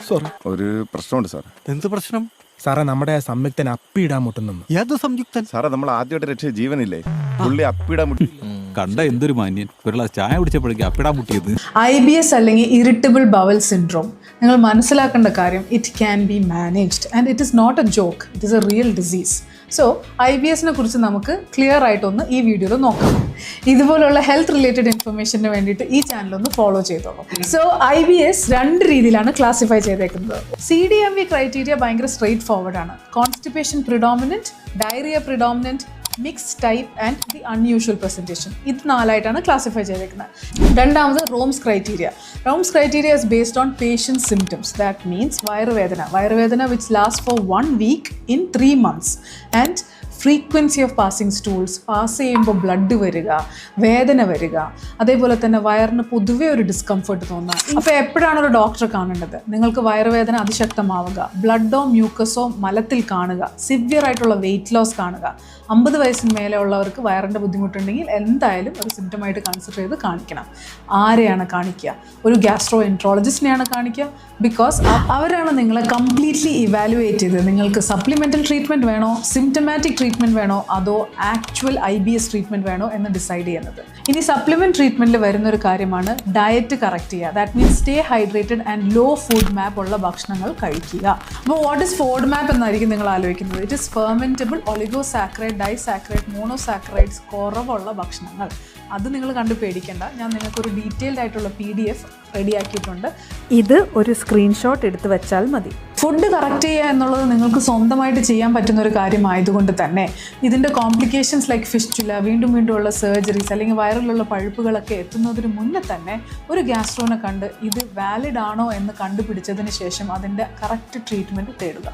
Sorry. ഒരു പ്രശ്നമുണ്ട് sir. എന്ത് പ്രശ്നം? സാറേ, നമ്മുടെ സംയുക്തൻ അപ്പിയിടാൻ മുട്ടുന്നു. ഏത് സംയുക്തൻ? സാറേ, നമ്മൾ ആദ്യമായിട്ട് രക്ഷിച്ച ജീവനില്ലേ, പുള്ളി അപ്പിടാൻ മുട്ടി. കണ്ട എന്തൊരു മാന്യൻ, ഒരു ഗ്ലാസ് ചായ കുടിച്ചപ്പോഴേക്കും അപ്പിടാൻ മുട്ടിയത്. IBS അല്ലെങ്കിൽ ഇറിറ്റബിൾ ബവൽ സിൻഡ്രോം, നിങ്ങൾ മനസ്സിലാക്കേണ്ട കാര്യം, it can be managed and it is not a joke, it is a real disease. So IBSനെ കുറിച്ച് നമുക്ക് ക്ലിയർ ആയിട്ടൊന്ന് ഈ വീഡിയോയിൽ നോക്കാം. ഇതുപോലുള്ള ഹെൽത്ത് റിലേറ്റഡ് ഇൻഫർമേഷന് വേണ്ടിയിട്ട് ഈ ചാനലൊന്ന് ഫോളോ ചെയ്തോളൂ. സോ IBS 2 രീതിയിലാണ് ക്ലാസിഫൈ ചെയ്തേക്കുന്നത്. CDMV ക്രൈറ്റീരിയ ഭയങ്കര സ്ട്രെയിറ്റ് ഫോർവേഡ് ആണ്. Constipation predominant, diarrhoea predominant, mixed type and the unusual presentation. ഇത് 4ആയിട്ടാണ് ക്ലാസിഫൈ ചെയ്തേക്കുന്നത്. രണ്ടാമത് Rome's criteria. Rome's criteria is based on patient symptoms. That means വയറുവേദന which last for 1 week in 3 months and frequency of passing stools, pass ചെയ്യുമ്പോൾ blood വരിക, വേദന വരിക, അതേപോലെ തന്നെ വയറിന് പൊതുവേ ഒരു ഡിസ്കംഫർട്ട് തോന്നുക. അപ്പോൾ എപ്പോഴാണ് ഒരു ഡോക്ടറെ കാണേണ്ടത്? നിങ്ങൾക്ക് വയറുവേദന അതിശക്തമാവുക, ബ്ലഡോ മ്യൂക്കസോ മലത്തിൽ കാണുക, സിവിയർ ആയിട്ടുള്ള വെയിറ്റ് ലോസ് കാണുക, 50 വയസ്സിന് മേലെ ഉള്ളവർക്ക് വയറിൻ്റെ ബുദ്ധിമുട്ടുണ്ടെങ്കിൽ എന്തായാലും ഒരു സിംറ്റമായിട്ട് കൺസിഡർ ചെയ്ത് കാണിക്കണം. ആരെയാണ് കാണിക്കുക? ഒരു ഗ്യാസ്ട്രോ എൻട്രോളജിസ്റ്റിനെയാണ് കാണിക്കുക. ബിക്കോസ് അവരാണ് നിങ്ങളെ കംപ്ലീറ്റ്ലി ഇവാലുവേറ്റ് ചെയ്ത് നിങ്ങൾക്ക് സപ്ലിമെൻ്റൽ ട്രീറ്റ്മെൻറ്റ് വേണോ, സിംറ്റമാറ്റിക് ട്രീറ്റ്മെൻറ്റ് വേണോ, അതോ ആക്ച്വൽ IBS ട്രീറ്റ്മെൻറ്റ് വേണോ എന്ന് ഡിസൈഡ് ചെയ്യുന്നത്. ഇനി സപ്ലിമെൻറ്റ് ട്രീറ്റ്മെൻറ്റിൽ വരുന്നൊരു കാര്യമാണ് ഡയറ്റ് കറക്റ്റ് ചെയ്യുക. That means stay hydrated and low FODMAP ഉള്ള ഭക്ഷണങ്ങൾ കഴിക്കുക. അപ്പോൾ വാട്ട് ഇസ് ഫോഡ് മാപ്പ് എന്നായിരിക്കും നിങ്ങൾ ആലോചിക്കുന്നത്. ഇറ്റ് ഇസ് ഫെർമെൻറ്റബിൾ ഒലിഗോസാക്രൈഡ്, ഡൈസാക്രൈഡ്, മോണോസാക്രൈഡ്സ് കുറവുള്ള ഭക്ഷണങ്ങൾ. അത് നിങ്ങൾ കണ്ട് പേടിക്കേണ്ട. ഞാൻ നിങ്ങൾക്കൊരു ഡീറ്റെയിൽഡ് ആയിട്ടുള്ള PDF റെഡിയാക്കിയിട്ടുണ്ട്. ഇത് ഒരു സ്ക്രീൻഷോട്ട് എടുത്ത് വെച്ചാൽ മതി. ഫുഡ് കറക്റ്റ് ചെയ്യുക എന്നുള്ളത് നിങ്ങൾക്ക് സ്വന്തമായിട്ട് ചെയ്യാൻ പറ്റുന്ന ഒരു കാര്യമായതുകൊണ്ട് തന്നെ ഇതിൻ്റെ കോംപ്ലിക്കേഷൻസ് ലൈക്ക് ഫിസ്റ്റുല, വീണ്ടും ഉള്ള സർജറീസ് അല്ലെങ്കിൽ വയറിലുള്ള പഴുപ്പുകളൊക്കെ എത്തുന്നതിന് മുന്നേ തന്നെ ഒരു ഗ്യാസ്ട്രോനെ കണ്ട് ഇത് വാലിഡ് ആണോ എന്ന് കണ്ടുപിടിച്ചതിന് ശേഷം അതിൻ്റെ കറക്റ്റ് ട്രീറ്റ്മെൻറ്റ് തേടുക.